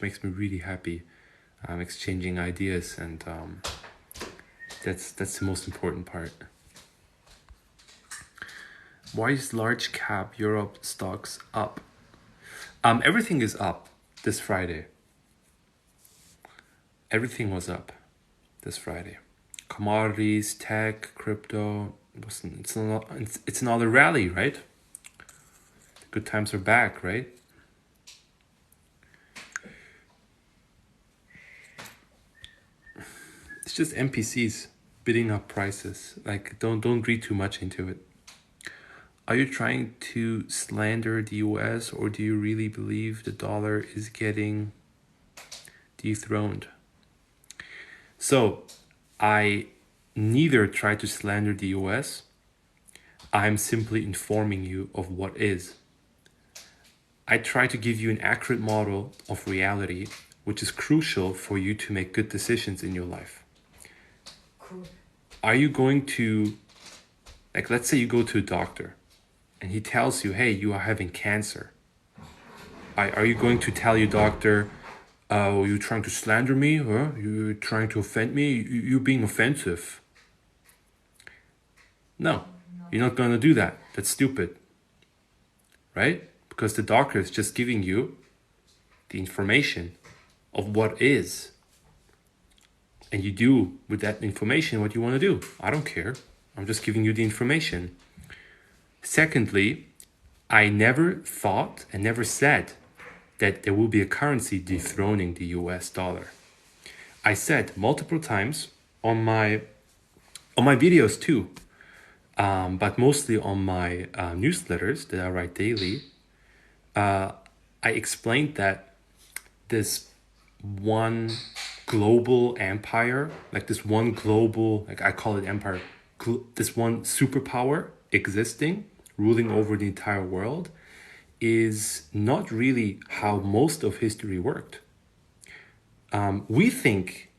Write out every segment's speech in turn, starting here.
makes me really happy. Exchanging ideas, and that's the most important part. Why is large cap Europe stocks up? Everything is up this Friday. Everything was up this Friday. Commodities, tech, crypto. It's another rally, right? The good times are back, right? It's just NPCs bidding up prices. Like, don't read too much into it. Are you trying to slander the US, or do you really believe the dollar is getting dethroned? So, I neither try to slander the US. I'm simply informing you of what is. I try to give you an accurate model of reality, which is crucial for you to make good decisions in your life. Cool. Are you going to, like, let's say you go to a doctor and he tells you, hey, you are having cancer. Are you going to tell your doctor, oh, you're trying to slander me? Huh? You're trying to offend me? You're being offensive. No, you're not going to do that. That's stupid. Right? Because the doctor is just giving you the information of what is. And you do with that information what you want to do. I don't care. I'm just giving you the information. Secondly, I never thought and never said that there will be a currency dethroning the US dollar. I said multiple times on my videos too, but mostly on my newsletters that I write daily. I explained that this one global empire, like this one global, like I call it empire, this one superpower existing, ruling over the entire world, is not really how most of history worked. We think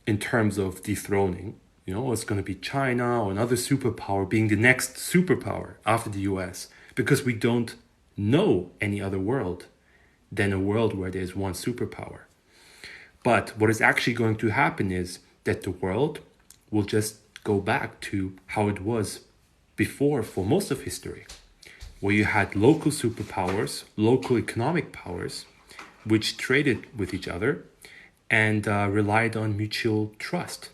in terms of dethroning, it's going to be China or another superpower being the next superpower after the US, because we don't know any other world than a world where there's one superpower. But what is actually going to happen is that the world will just go back to how it was before for most of history, where you had local superpowers, local economic powers, which traded with each other and relied on mutual trust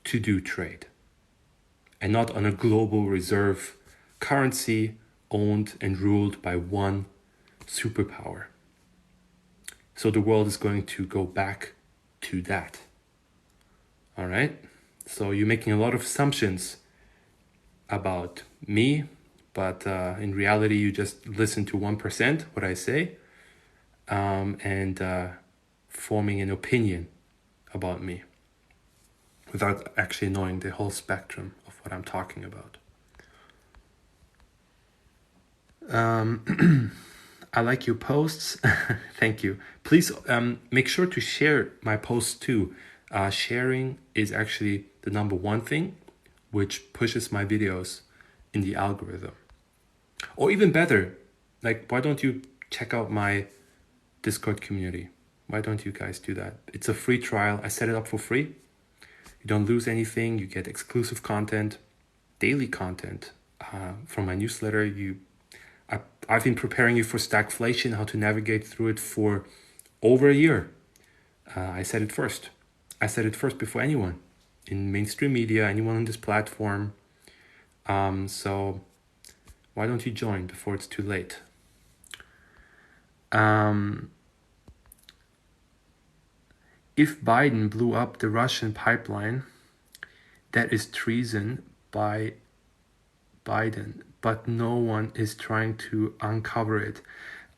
to do trade, and not on a global reserve currency owned and ruled by one superpower. So the world is going to go back to that. All right? So you're making a lot of assumptions about me, but in reality, you just listen to 1% what I say, and forming an opinion about me without actually knowing the whole spectrum of what I'm talking about. I like your posts. Thank you. Please make sure to share my posts too. Sharing is actually the number one thing which pushes my videos in the algorithm. Or even better, like, why don't you check out my Discord community? Why don't you guys do that? It's a free trial. I set it up for free. You don't lose anything. You get exclusive content, daily content from my newsletter. I've been preparing you for stagflation, how to navigate through it for over a year. I said it first. I said it first before anyone in mainstream media, anyone on this platform. So why don't you join before it's too late? If Biden blew up the Russian pipeline, that is treason by Biden, but no one is trying to uncover it.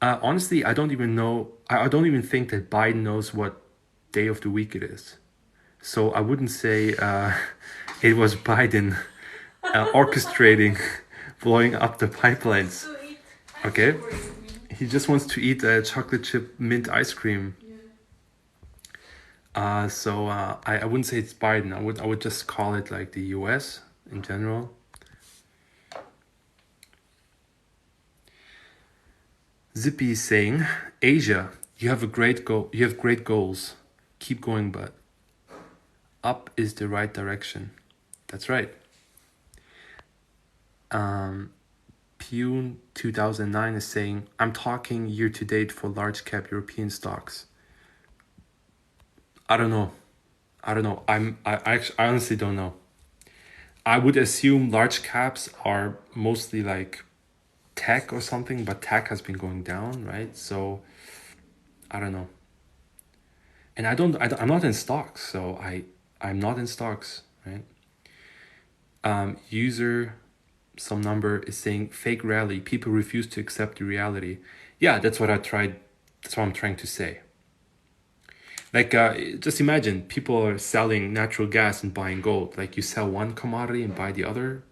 Honestly, I don't even know. I don't even think that Biden knows what day of the week it is. So I wouldn't say it was Biden orchestrating blowing up the pipelines. Okay? He just wants to eat chocolate chip mint ice cream. So I wouldn't say it's Biden. I would just call it like the US in general. Zippy is saying, Asia, You have a great goal. You have great goals. Keep going, but up is the right direction. That's right. Pune 2009 is saying, I'm talking year to date for large cap European stocks. I don't know. I honestly don't know. I would assume large caps are mostly like tech or something, but tech has been going down, right? So I don't know. And I'm not in stocks, so I'm not in stocks, right? User some number is saying fake rally. People refuse to accept the reality. Yeah, that's what I'm trying to say. Like, just imagine people are selling natural gas and buying gold. Like, you sell one commodity and buy the other.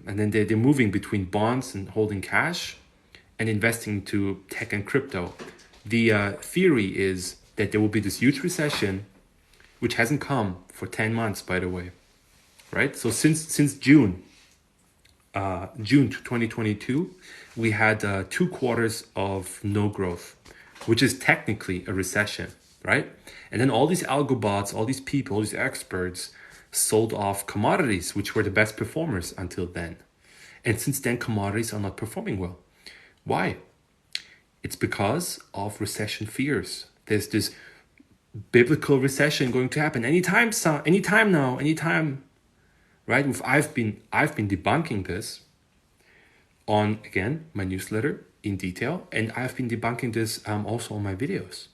And then they're moving between bonds and holding cash and investing into tech and crypto. The theory is that there will be this huge recession, which hasn't come for 10 months, by the way, right? So since June 2022, we had 2 quarters of no growth, which is technically a recession, right? And then all these algo bots, all these people, all these experts sold off commodities, which were the best performers until then. And since then, commodities are not performing well. Why? It's because of recession fears. There's this biblical recession going to happen anytime now, right? I've been debunking this on, again, my newsletter in detail, and I've been debunking this also on my videos.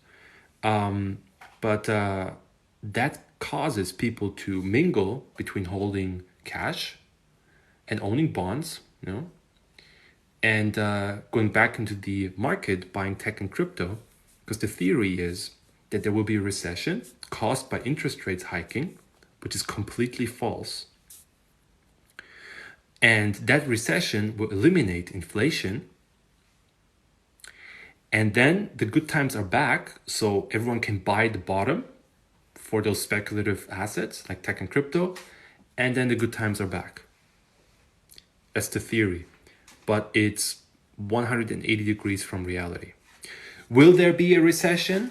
But that causes people to mingle between holding cash and owning bonds, and going back into the market, buying tech and crypto, because the theory is that there will be a recession caused by interest rates hiking, which is completely false. And that recession will eliminate inflation. And then the good times are back, so everyone can buy the bottom for those speculative assets like tech and crypto, and then the good times are back. That's the theory, but it's 180 degrees from reality. Will there be a recession?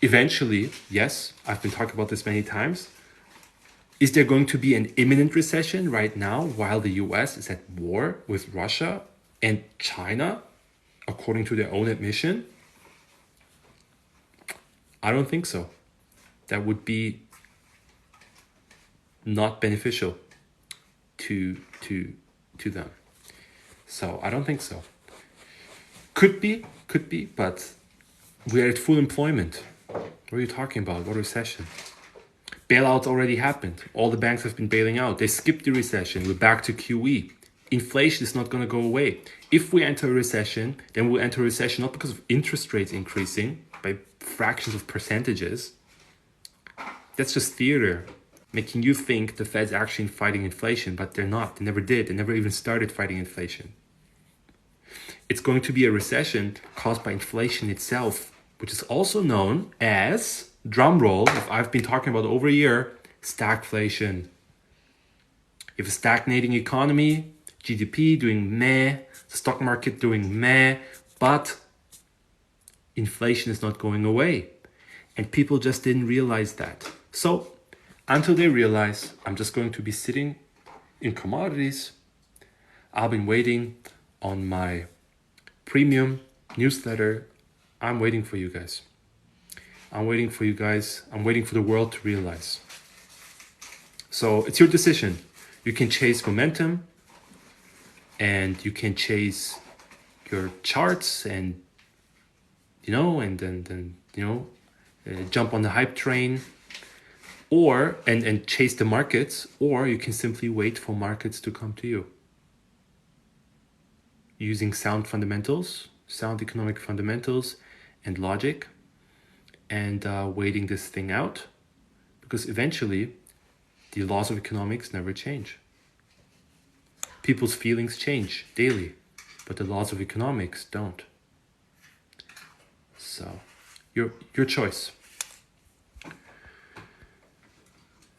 Eventually, yes. I've been talking about this many times. Is there going to be an imminent recession right now while the US is at war with Russia and China, according to their own admission? I don't think so. That would be not beneficial to them. So I don't think so. Could be, but we're at full employment. What are you talking about? What recession? Bailouts already happened. All the banks have been bailing out. They skipped the recession. We're back to QE. Inflation is not going to go away. If we enter a recession, then we'll enter a recession not because of interest rates increasing by fractions of percentages. That's just theater, making you think the Fed's actually fighting inflation, but they're not. They never did. They never even started fighting inflation. It's going to be a recession caused by inflation itself, which is also known as, drumroll, if I've been talking about over a year, stagflation. You have a stagnating economy, GDP doing meh, the stock market doing meh, but inflation is not going away. And people just didn't realize that. So until they realize, I'm just going to be sitting in commodities. I've been waiting on my premium newsletter. I'm waiting for you guys. I'm waiting for the world to realize. So it's your decision. You can chase momentum and you can chase your charts and jump on the hype train, or and chase the markets, or you can simply wait for markets to come to you using sound economic fundamentals and logic, and waiting this thing out, because eventually the laws of economics never change. People's feelings change daily, but the laws of economics don't. So your choice.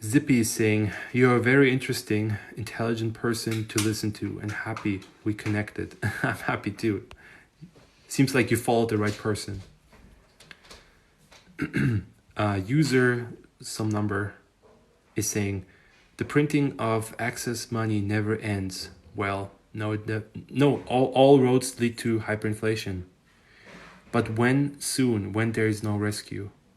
Zippy is saying, you're a very interesting, intelligent person to listen to, and happy we connected. I'm happy too. Seems like you followed the right person. User some number is saying the printing of excess money never ends. Well, no, no. All roads lead to hyperinflation. But when soon? When there is no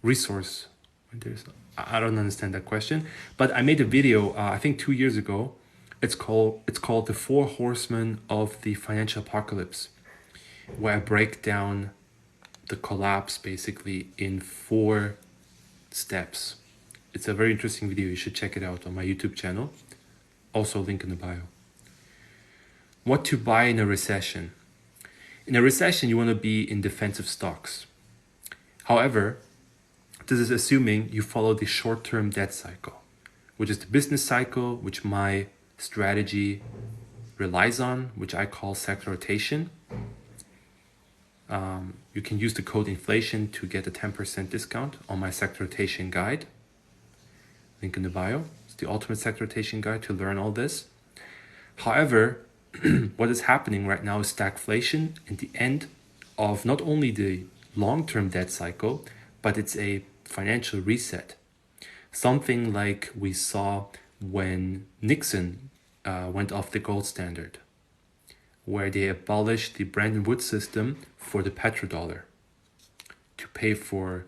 resource? When there's, I don't understand that question. But I made a video, I think 2 years ago. It's called the Four Horsemen of the Financial Apocalypse, where I break down the collapse basically in 4 steps. It's a very interesting video. You should check it out on my YouTube channel. Also, link in the bio. What to buy in a recession? In a recession, you want to be in defensive stocks. However, this is assuming you follow the short-term debt cycle, which is the business cycle, which my strategy relies on, which I call sector rotation. You can use the code inflation to get a 10% discount on my sector rotation guide. Link in the bio. It's the ultimate sector rotation guide to learn all this. However, what is happening right now is stagflation and the end of not only the long-term debt cycle, but it's a financial reset. Something like we saw when Nixon went off the gold standard, where they abolished the Bretton Woods system for the petrodollar to pay for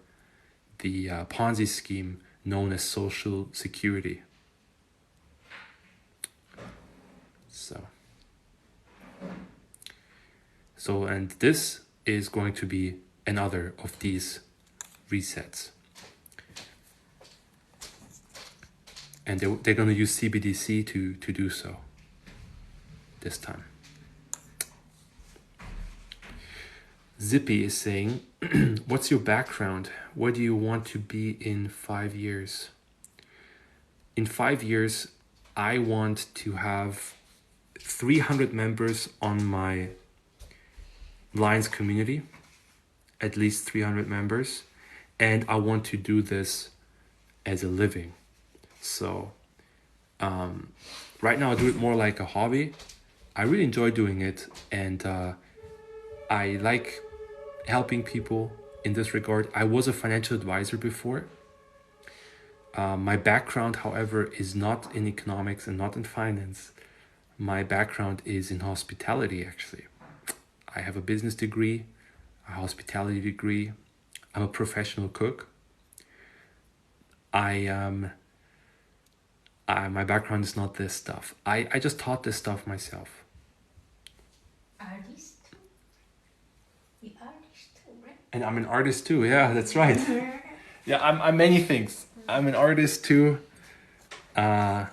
the Ponzi scheme known as Social Security. So, and this is going to be another of these resets. And they're going to use CBDC to do so this time. Zippy is saying, what's your background? Where do you want to be in 5 years? In 5 years, I want to have 300 members on my Lions community, at least 300 members, and I want to do this as a living. So right now I do it more like a hobby. I really enjoy doing it, and I like helping people in this regard. I was a financial advisor before. My background, however, is not in economics and not in finance. My background is in hospitality, actually. I have a business degree, a hospitality degree. I'm a professional cook. My background is not this stuff. I just taught this stuff myself. Artist? The artist too, right? And I'm an artist too. Yeah, that's right. Yeah, I'm many things. I'm an artist too. Yeah.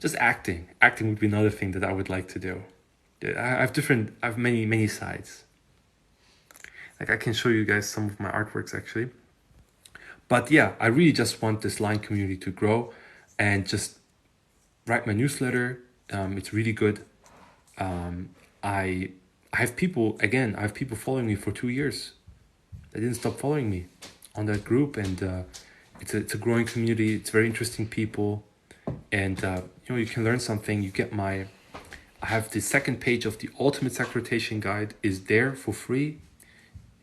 Just acting. Acting would be another thing that I would like to do. I have many sides. Like I can show you guys some of my artworks actually. But yeah, I really just want this Line community to grow and just write my newsletter. It's really good. I have people following me for 2 years. They didn't stop following me on that group, and it's a growing community. It's very interesting people, and you can learn something. You get I have the second page of the Ultimate Sector Rotation Guide is there for free.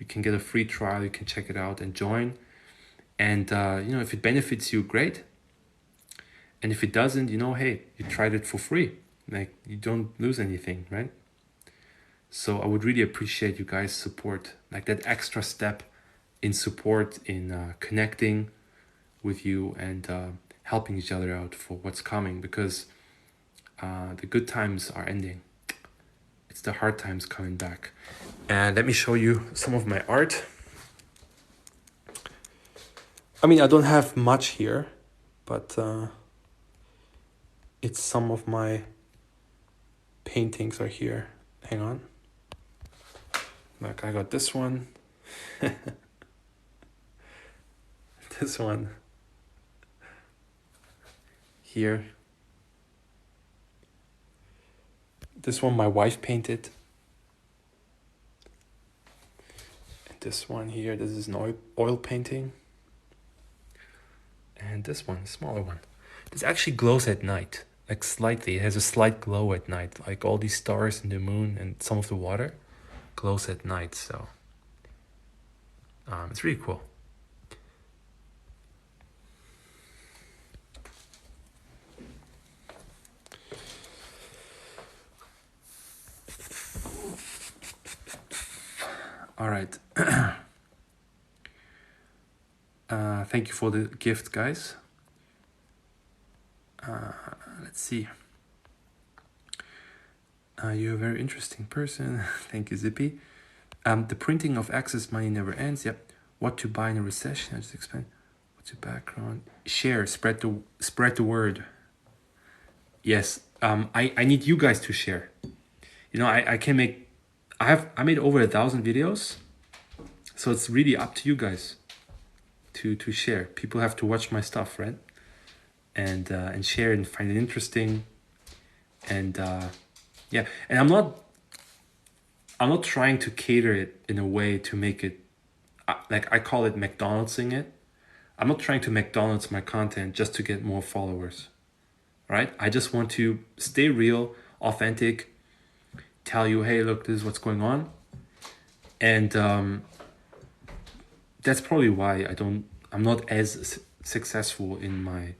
You can get a free trial. You can check it out and join. And if it benefits you, great. And if it doesn't, hey, you tried it for free. Like you don't lose anything, right? So I would really appreciate you guys' support, like that extra step in support, in connecting with you and helping each other out for what's coming, because the good times are ending. It's the hard times coming back. And let me show you some of my art. I mean, I don't have much here, but it's some of my paintings are here. Hang on. Like I got this one. This one. Here. This one my wife painted. And this one here, this is an oil painting. And this one, smaller one. This actually glows at night, like slightly. It has a slight glow at night, like all these stars and the moon and some of the water glows at night. So It's really cool. All right. Thank you for the gift, guys. Let's see. You're a very interesting person. Thank you, Zippy. The printing of excess money never ends. Yep. What to buy in a recession? I just explained. What's your background? Share. Spread the word. Yes. I need you guys to share. You know, I can make. I made over 1,000 videos, so it's really up to you guys to share. People have to watch my stuff, right? And share and find it interesting. And yeah, and I'm not trying to cater it in a way to make it like I call it McDonald'sing it. I'm not trying to McDonald's my content just to get more followers, right? I just want to stay real, authentic, tell you, hey, look, this is what's going on. And that's probably why I'm not as successful in my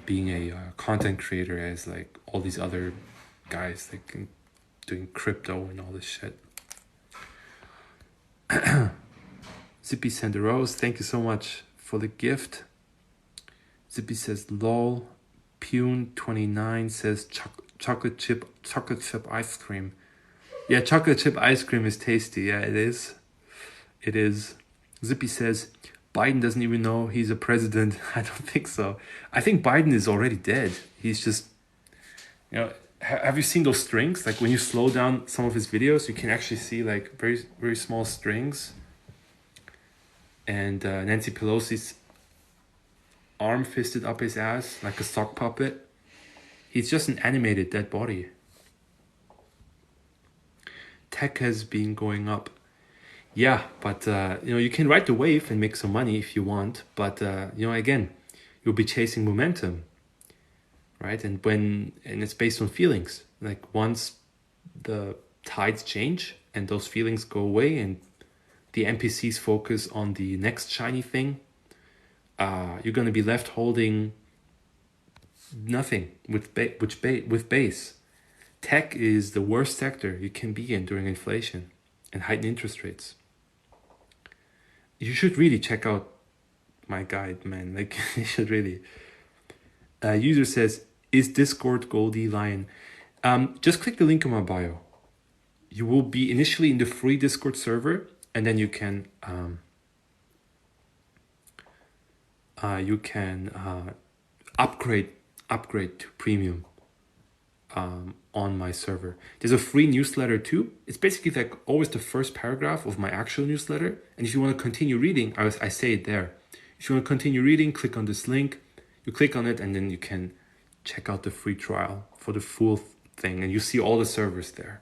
being a content creator as like all these other guys like doing crypto and all this shit. Zippy sent a rose. Thank you so much for the gift. Zippy says lol. Pune29 says chocolate chip ice cream. Yeah, chocolate chip ice cream is tasty. Yeah, it is. It is. Zippy says Biden doesn't even know he's a president. I don't think so. I think Biden is already dead. He's just, you know, have you seen those strings? Like when you slow down some of his videos, you can actually see like very, very small strings. And Nancy Pelosi's arm fisted up his ass like a sock puppet. He's just an animated dead body. Tech has been going up. Yeah, but you know, you can ride the wave and make some money if you want. But you know, again, you'll be chasing momentum, right? And it's based on feelings. Like once the tides change and those feelings go away, and the NPCs focus on the next shiny thing, you're gonna be left holding nothing with base. Tech is the worst sector you can be in during inflation and heightened interest rates. You should really check out my guide, man. Like you should really. User says, "Is Discord Goldie Lion?" Just click the link in my bio. You will be initially in the free Discord server, and then you can upgrade to premium on my server. There's a free newsletter too. It's basically like always the first paragraph of my actual newsletter. And if you want to continue reading, I say it there. If you want to continue reading, click on this link. You click on it and then you can check out the free trial for the full thing. And you see all the servers there.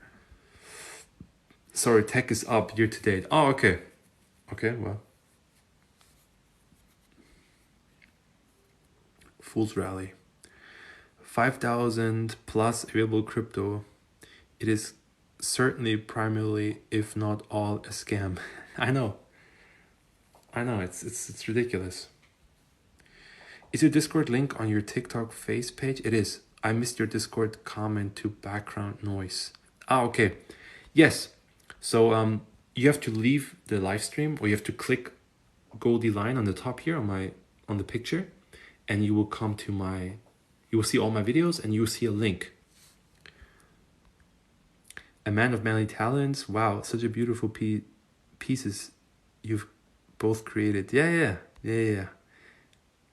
Sorry, tech is up year to date. Oh, okay. Okay, well. Fool's Rally. 5,000 plus available crypto. It is certainly primarily, if not all, a scam. I know, it's ridiculous. Is your Discord link on your TikTok face page? It is. I missed your Discord comment to background noise. Okay. Yes. So you have to leave the live stream, or you have to click Goldie line on the top here on the picture, and you will come to you will see all my videos and you will see a link. A man of many talents. Wow, such a beautiful pieces you've both created. Yeah,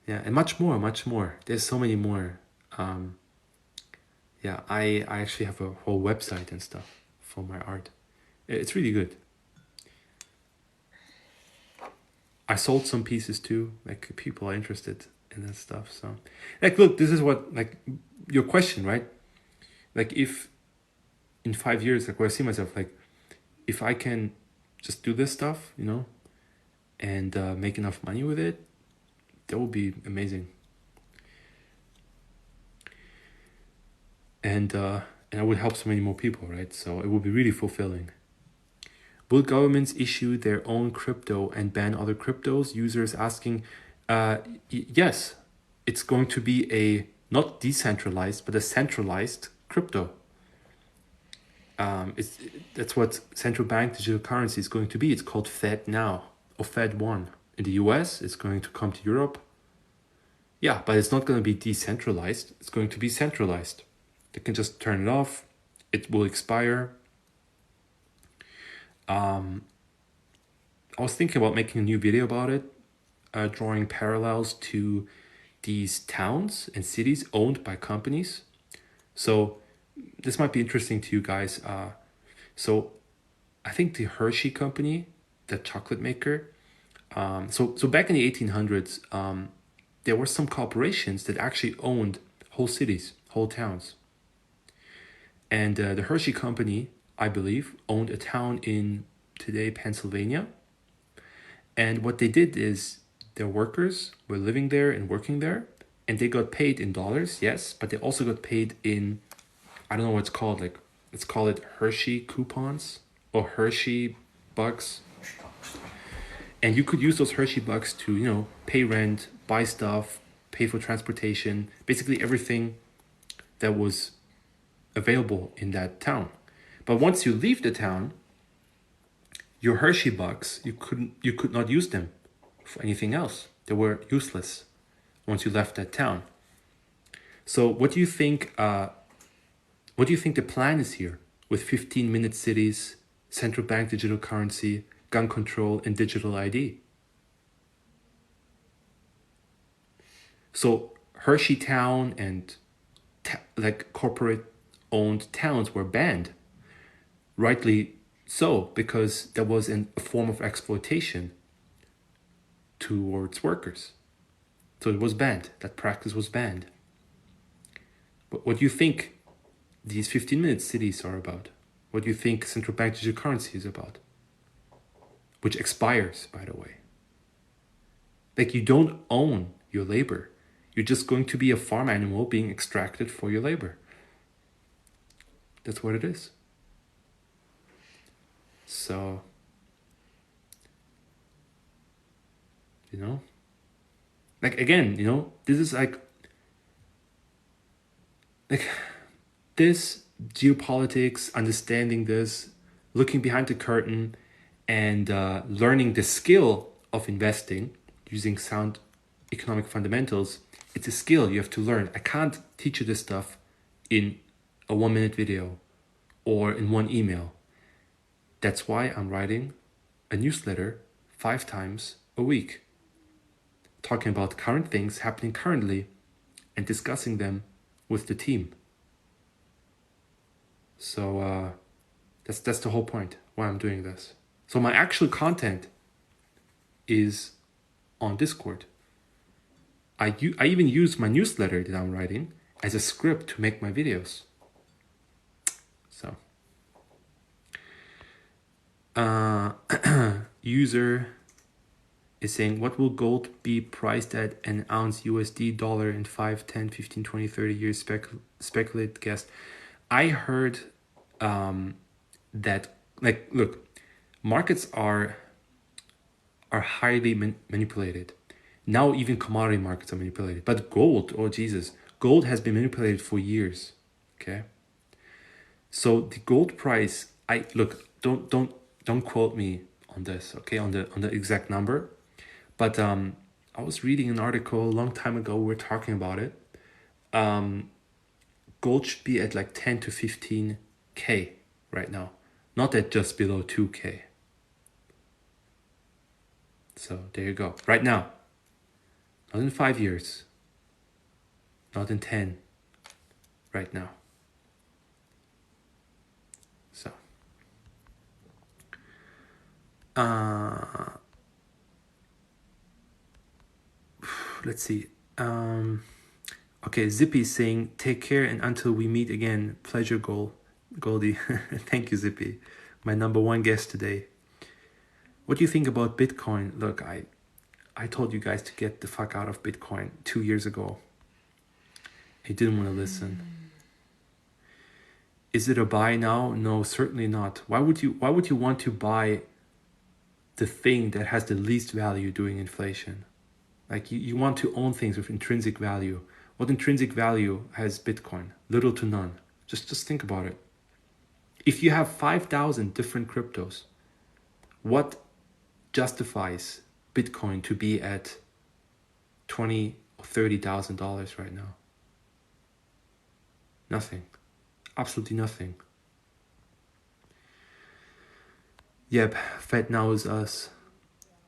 and much more. There's so many more. Yeah, I actually have a whole website and stuff for my art. It's really good. I sold some pieces too. Like people are interested in that stuff. So, like, look, this is what like your question, right? Like, if in 5 years, like, where I see myself, like, if I can just do this stuff, you know, and make enough money with it, that would be amazing. And I would help so many more people, right? So it would be really fulfilling. Will governments issue their own crypto and ban other cryptos? Users asking, yes, it's going to be a not decentralized, but a centralized crypto. That's what central bank digital currency is going to be. It's called Fed now or Fed One. In the US, it's going to come to Europe. Yeah, but it's not going to be decentralized. It's going to be centralized. They can just turn it off. It will expire. I was thinking about making a new video about it, drawing parallels to these towns and cities owned by companies. So this might be interesting to you guys. So I think the Hershey company, the chocolate maker, so back in the 1800s, there were some corporations that actually owned whole cities, whole towns. And the Hershey company, I believe, owned a town in today Pennsylvania. And what they did is their workers were living there and working there, and they got paid in dollars, yes, but they also got paid in, I don't know what it's called, like let's call it Hershey coupons or Hershey bucks. And you could use those Hershey bucks to, you know, pay rent, buy stuff, pay for transportation, basically everything that was available in that town. But once you leave the town, your Hershey bucks, you could not use them for anything else. They were useless once you left that town. So what do you think the plan is here with 15-minute cities, central bank digital currency, gun control, and digital ID? So Hershey Town and like corporate owned towns were banned. Rightly so, because there was a form of exploitation towards workers. So it was banned. That practice was banned. But what do you think these 15-minute cities are about? What do you think central bank digital currency is about? Which expires, by the way. Like, you don't own your labor. You're just going to be a farm animal being extracted for your labor. That's what it is. So, you know, like, again, you know, this is like this geopolitics, understanding this, looking behind the curtain, and learning the skill of investing using sound economic fundamentals. It's a skill you have to learn. I can't teach you this stuff in a 1-minute video or in one email. That's why I'm writing a newsletter 5 times a week, talking about current things happening currently and discussing them with the team. So that's the whole point why I'm doing this. So my actual content is on Discord. I even use my newsletter that I'm writing as a script to make my videos. So, user is saying, what will gold be priced at an ounce USD dollar in 5, 10, 15, 20, 30 years? Speculate, guess. I heard that, like, look, markets are highly manipulated. Now even commodity markets are manipulated. But gold, oh Jesus, gold has been manipulated for years. Okay. So the gold price, don't quote me on this, okay, on the exact number. But I was reading an article a long time ago, we were talking about it. Gold should be at like 10 to 15K right now, not at just below 2K. So there you go. Right now. Not in 5 years. Not in 10. Right now. So. Let's see. Okay, Zippy is saying, take care and until we meet again. Pleasure, Goldie. Thank you, Zippy. My number 1 guest today. What do you think about Bitcoin? Look, I told you guys to get the fuck out of Bitcoin 2 years ago. You didn't want to listen. Is it a buy now? No, certainly not. Why would you want to buy the thing that has the least value during inflation? Like you want to own things with intrinsic value. What intrinsic value has Bitcoin? Little to none. Just think about it. If you have 5,000 different cryptos, what justifies Bitcoin to be at $20,000 or $30,000 right now? Nothing. Absolutely nothing. Yep, Fed knows us.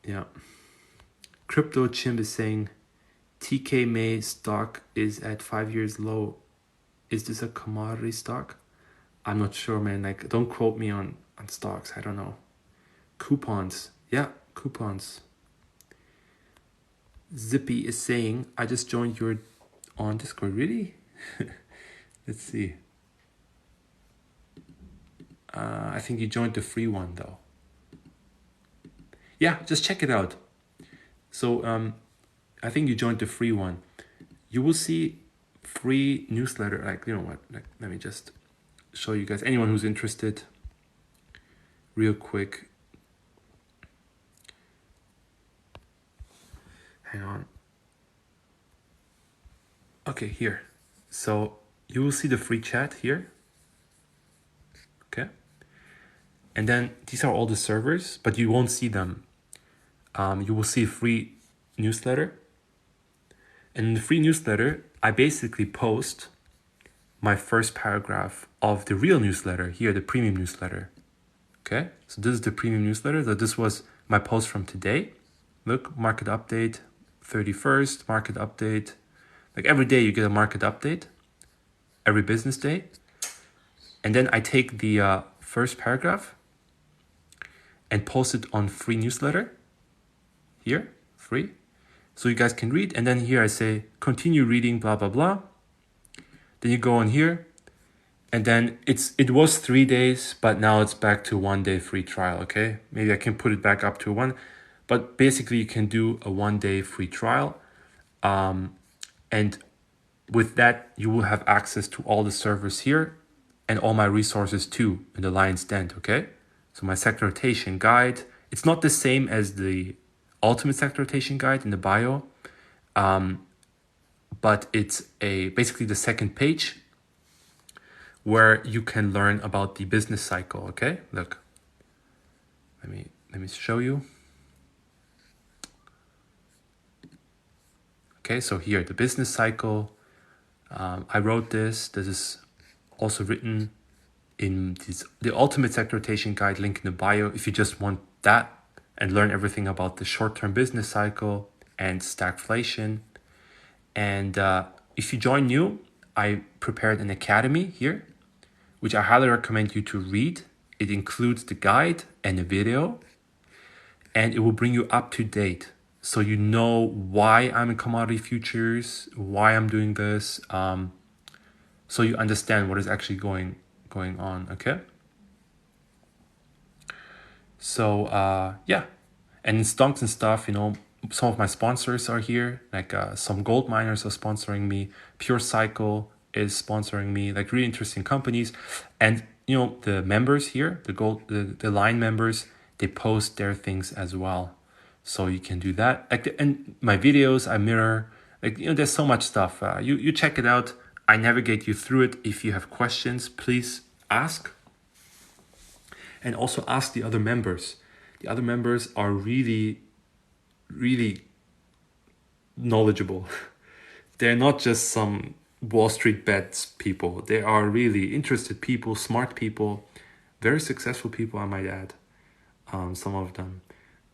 Yeah. Crypto Chimp is saying TK May stock is at 5 years low. Is this a commodity stock? I'm not sure, man. Like, don't quote me on stocks. I don't know. Coupons. Yeah, coupons. Zippy is saying, I just joined your on Discord. Really? Let's see. I think you joined the free one though. Yeah, just check it out. So I think you joined the free one. You will see free newsletter. Like, you know what? Like, let me just show you guys. Anyone who's interested, real quick. Hang on. Okay, here. So you will see the free chat here. Okay. And then these are all the servers, but you won't see them. You will see a free newsletter. And in the free newsletter, I basically post my first paragraph of the real newsletter here, the premium newsletter. Okay, so this is the premium newsletter. So this was my post from today. Look, market update, 31st, market update. Like every day you get a market update, every business day. And then I take the first paragraph and post it on free newsletter. Here, free. So you guys can read. And then here I say, continue reading, blah, blah, blah. Then you go on here. And then it was 3 days, but now it's back to 1 day free trial, okay? Maybe I can put it back up to one. But basically you can do a 1 day free trial. And with that, you will have access to all the servers here and all my resources too in the Lion's Den, okay? So my sector rotation guide, it's not the same as the ultimate sector rotation guide in the bio, but it's basically the second page where you can learn about the business cycle, okay? Look, let me show you. Okay, so here, the business cycle. I wrote this. This is also written in the ultimate sector rotation guide, link in the bio, if you just want that and learn everything about the short-term business cycle and stagflation. And if you join new, I prepared an academy here, which I highly recommend you to read. It includes the guide and a video, and it will bring you up to date. So you know why I'm in commodity futures, why I'm doing this, so you understand what is actually going on, okay? So yeah, and in stonks and stuff, you know, some of my sponsors are here, like some gold miners are sponsoring me, Pure Cycle is sponsoring me, like really interesting companies. And you know, the members here, the line members, they post their things as well. So you can do that. Like and my videos, I mirror, like, you know, there's so much stuff. You check it out. I navigate you through it. If you have questions, please ask. And also ask the other members. The other members are really, really knowledgeable. They're not just some Wall Street bets people. They are really interested people, smart people, very successful people, I might add, some of them.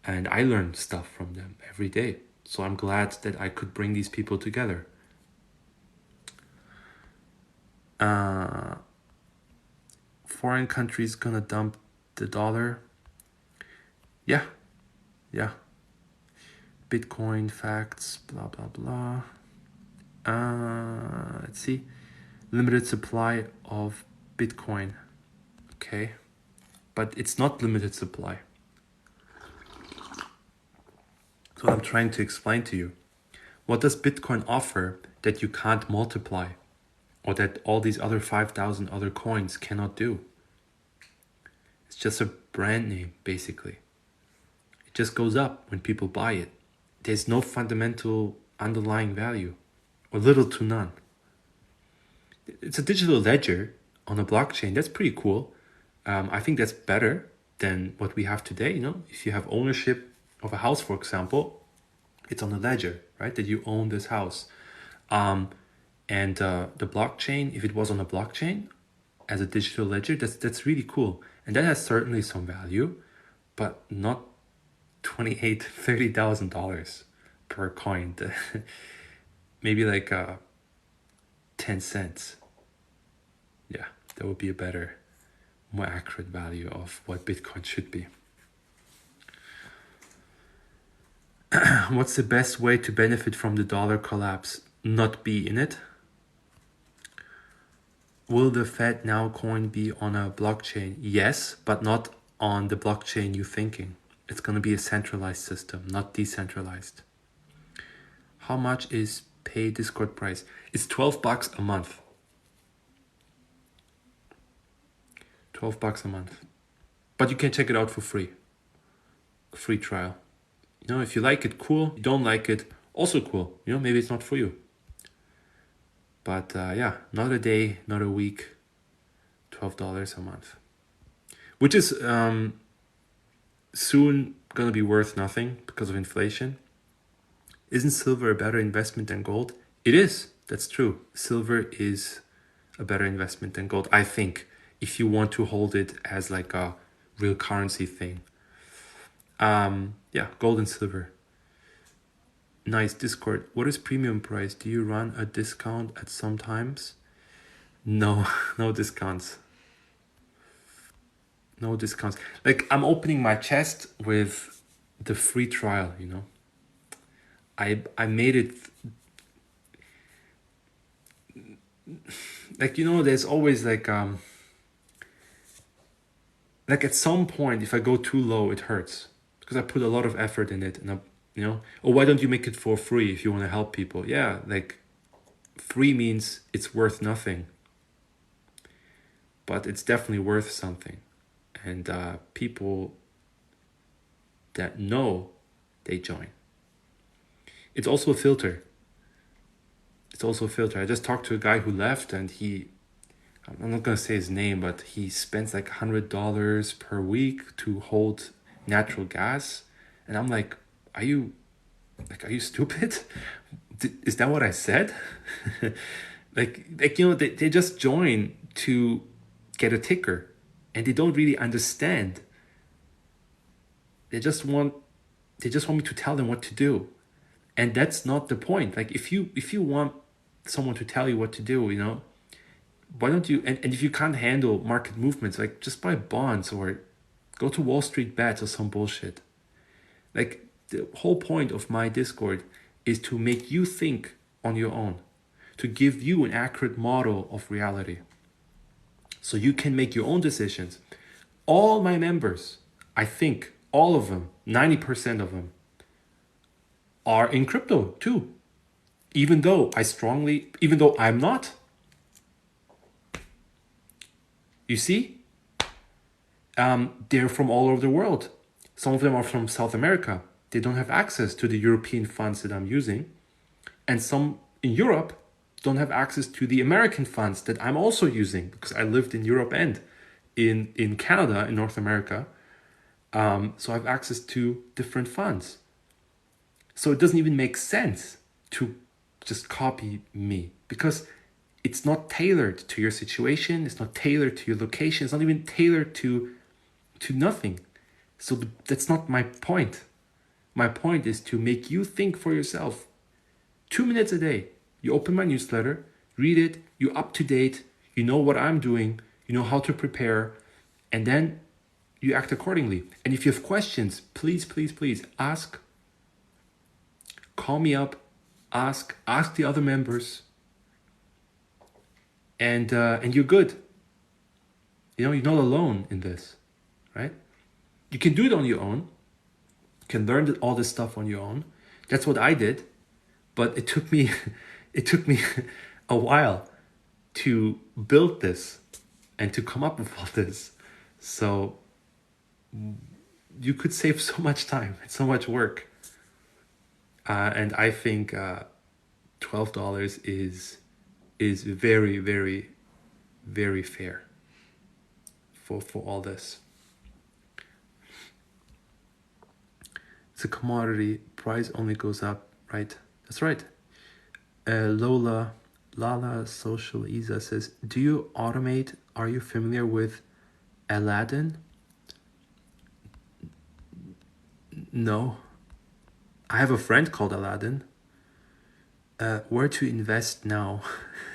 And I learn stuff from them every day. So I'm glad that I could bring these people together. Foreign countries gonna dump the dollar. Yeah. Bitcoin facts, blah, blah, blah. Let's see. Limited supply of Bitcoin. Okay. But it's not limited supply. So I'm trying to explain to you. What does Bitcoin offer that you can't multiply? or that all these other 5,000 other coins cannot do. It's just a brand name, basically. It just goes up when people buy it. There's no fundamental underlying value, or little to none. It's a digital ledger on a blockchain. That's pretty cool. I think that's better than what we have today. If you have ownership of a house, for example, it's on a ledger, right? That you own this house. And the blockchain, if it was on a blockchain as a digital ledger, that's really cool. And that has certainly some value, but not $28,000-$30,000 per coin. Maybe like 10 cents. Yeah, that would be a better, more accurate value of what Bitcoin should be. What's the best way to benefit from the dollar collapse? Not be in it. Will the Fed now coin be on a blockchain? Yes, but not on the blockchain you're thinking. It's going to be a centralized system, not decentralized. How much is pay Discord price? It's $12 a month. $12 a month. But you can check it out for free. A free trial. If you like it, cool. You don't like it, also cool. Maybe it's not for you. But yeah, not a day, not a week, $12 a month. Which is soon going to be worth nothing because of inflation. Isn't silver a better investment than gold? It is. That's true. Silver is a better investment than gold, I think, if you want to hold it as like a real currency thing. Yeah, gold and silver. Nice. Discord. What is premium price? Do you run a discount at some times? No, no discounts. No discounts. Like, I'm opening my chest with the free trial, I made it like, there's always like at some point, if I go too low, it hurts because I put a lot of effort in it, and or why don't you make it for free if you want to help people? Yeah, like free means it's worth nothing, but it's definitely worth something. And people that know, they join. It's also a filter. I just talked to a guy who left, and I'm not going to say his name, but he spends like $100 per week to hold natural gas. And I'm like, are you stupid? Is that what I said? They just join to get a ticker, and they don't really understand. They just want me to tell them what to do. And that's not the point. Like, if you want someone to tell you what to do, why don't you, and if you can't handle market movements, like, just buy bonds or go to Wall Street Bets or some bullshit. Like, the whole point of my Discord is to make you think on your own, to give you an accurate model of reality, so you can make your own decisions. All my members, I think all of them, 90% of them, are in crypto too, even though I'm not. You see, they're from all over the world. Some of them are from South America. They don't have access to the European funds that I'm using, and some in Europe don't have access to the American funds that I'm also using, because I lived in Europe and in Canada, in North America. So I have access to different funds. So it doesn't even make sense to just copy me, because it's not tailored to your situation. It's not tailored to your location. It's not even tailored to nothing. So that's not my point. My point is to make you think for yourself. 2 minutes a day. You open my newsletter, read it, you're up to date, you know what I'm doing, you know how to prepare, and then you act accordingly. And if you have questions, please ask. Call me up, ask the other members, and you're good. You're not alone in this, right? You can do it on your own. You can learn all this stuff on your own. That's what I did, but it took me a while. to build this and to come up with all this. So you could save so much time and so much work. And I think $12 is very, very, very fair for all this. It's a commodity, price only goes up, right? That's right. Lala Social Isa says, do you automate? Are you familiar with Aladdin? No. I have a friend called Aladdin. Where to invest now?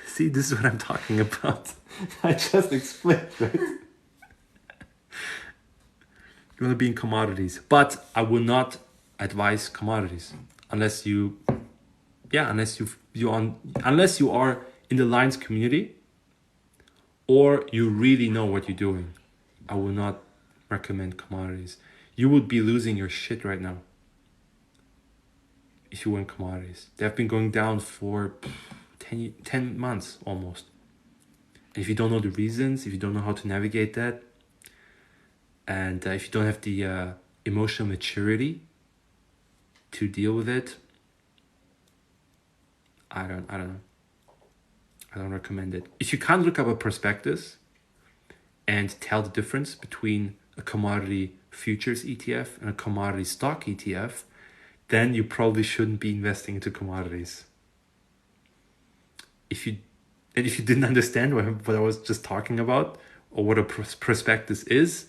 See, this is what I'm talking about. I just explained, right? You want to be in commodities, but I will not advise commodities unless you are in the Lions community or you really know what you're doing. I will not recommend commodities. You would be losing your shit right now if you were in commodities. They have been going down for 10 months almost. And if you don't know the reasons, if you don't know how to navigate that, and if you don't have the emotional maturity to deal with it, I don't know. I don't recommend it. If you can't look up a prospectus and tell the difference between a commodity futures ETF and a commodity stock ETF, then you probably shouldn't be investing into commodities. If you didn't understand what I was just talking about or what a prospectus is,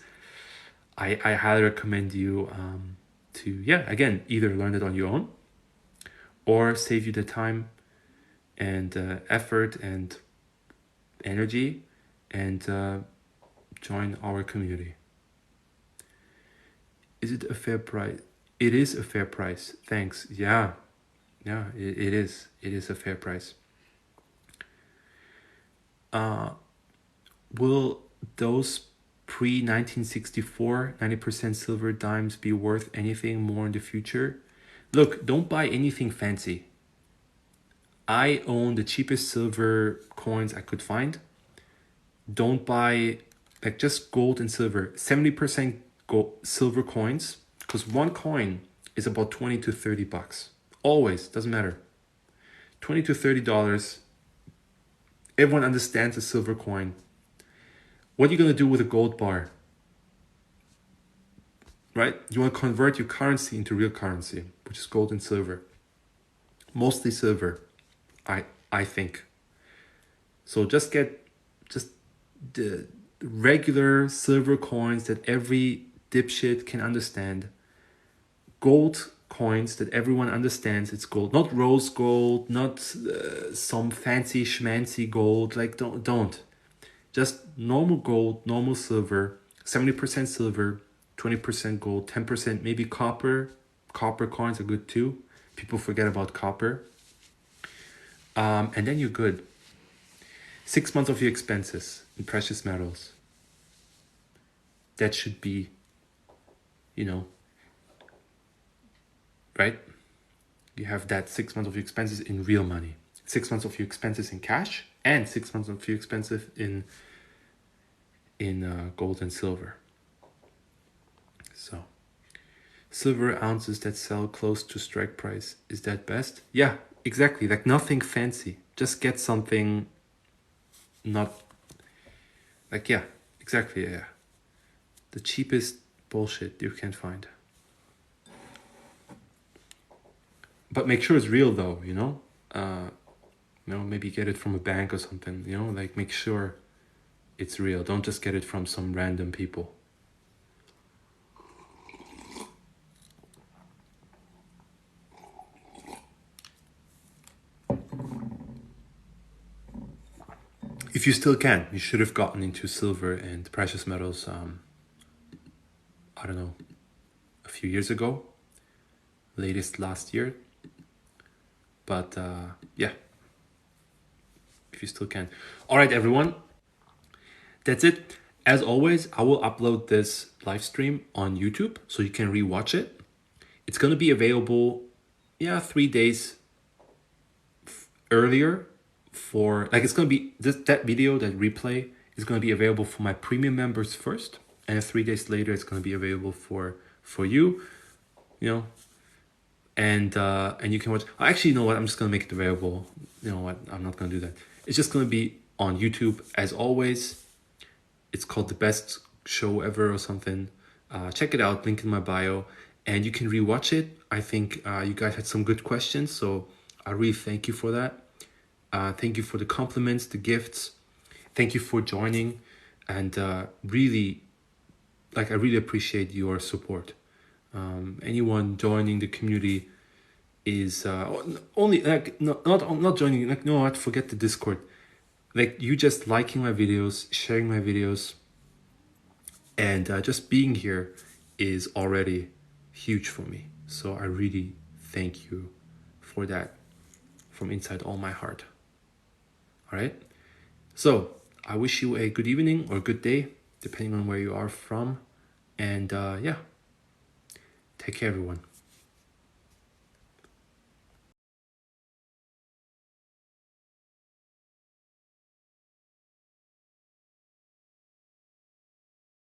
I highly recommend you to again, either learn it on your own or save you the time and effort and energy and join our community. Is it a fair price? It is a fair price. Thanks. Yeah, it is. It is a fair price. Will those pre-1964 90% silver dimes be worth anything more in the future? Look, don't buy anything fancy. I own the cheapest silver coins I could find. Don't buy just gold and silver. 70% gold, silver coins, because one coin is about $20 to $30. Always, doesn't matter. $20 to $30. Everyone understands a silver coin. What are you going to do with a gold bar? Right? You want to convert your currency into real currency, which is gold and silver. Mostly silver, I think. So just get the regular silver coins that every dipshit can understand. Gold coins that everyone understands it's gold. Not rose gold, not some fancy schmancy gold. Don't. Just normal gold, normal silver, 70% silver, 20% gold, 10% maybe copper. Copper coins are good too. People forget about copper. And then you're good. 6 months of your expenses in precious metals. That should be, right? You have that 6 months of your expenses in real money. 6 months of your expenses in cash and 6 months of your expenses in gold and silver. So, silver ounces that sell close to strike price, is that best? Yeah, exactly. Nothing fancy. Just get something not exactly. Yeah. The cheapest bullshit you can find. But make sure it's real though, maybe get it from a bank or something, make sure it's real. Don't just get it from some random people. If you still can, you should have gotten into silver and precious metals, I don't know, a few years ago, latest last year. But if you still can. All right, everyone. That's it. As always, I will upload this live stream on YouTube so you can rewatch it. It's going to be available, 3 days earlier, for, like, it's going to be that video, that replay is going to be available for my premium members first, and 3 days later it's going to be available for you, you know, and you can watch. Actually, you know what, I'm just going to make it available. You know what, I'm not going to do that. It's just going to be on YouTube as always. It's called The Best Show Ever or something. Check it out, link in my bio, and you can rewatch it. I think you guys had some good questions, so I really thank you for that. Thank you for the compliments, the gifts. Thank you for joining, and really, like, I really appreciate your support. Anyone joining the community is only, like, not joining, like, no, I'd forget the Discord. Like, you just liking my videos, sharing my videos, and just being here is already huge for me. So I really thank you for that from inside all my heart. All right. So I wish you a good evening or good day, depending on where you are from. And yeah, take care, everyone.